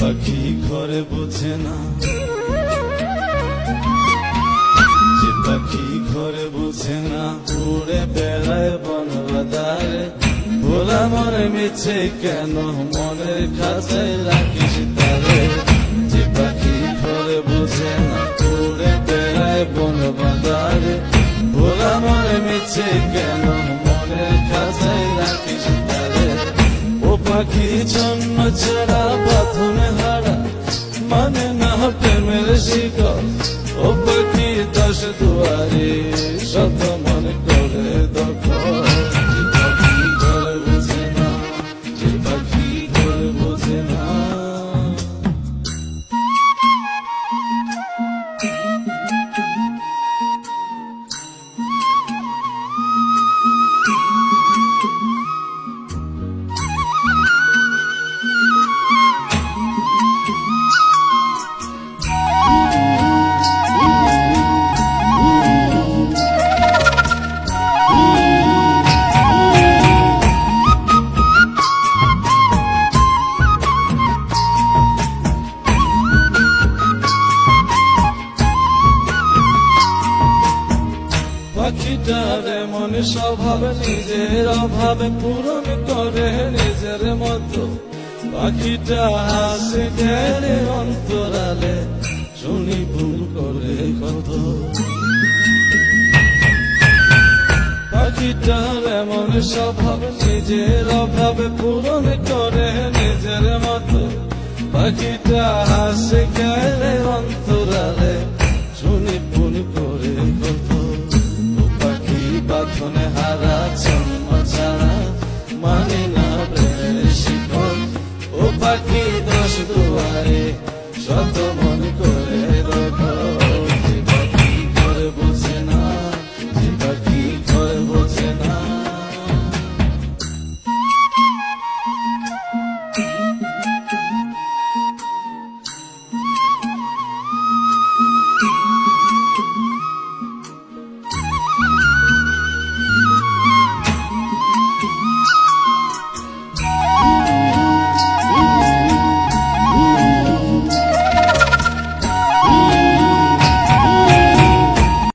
পাখি ঘরে বোঝে না, যে পাখি ঘরে বোঝে না, উড়ে বেড়ায় বন বাজারে। ভোলা মনে মিছে কেন মনের খাঁচায় রাখিস তারে। যে পাখি ঘরে বোঝে না, উড়ে বেড়ায় বন বাজারে। ভোলা মনে মিছে কেন মনের খাঁচায় রাখিস তারে। ও পাখি জন্ম ছাড়া বাঁধনে হারা, মানে না প্রেমের শিকল। ও পাখি দশ দুয়ারে শত মন করে দখল। যে পাখি ঘরে বোঝে না, যে পাখি ঘরে বোঝে না। পাখিটার এমন স্বভাব, নিজের অভাবে পূরণ করে নিজের মতো। পাখিটা হাসে গেলে অন্তরালে, শুনি ভুল করে কত। পাখিটার এমন স্বভাব, নিজের অভাবে পূরণ করে নিজের মতো। পাখিটা হাসে গেলে অন্তরালে, শুনি ভুল করে কত। বাঁধনে হারা জন্ম ছাড়া, মানে না প্রেমের শিকল। ও পাখি দশ দুয়ারে শত মন করে দখল।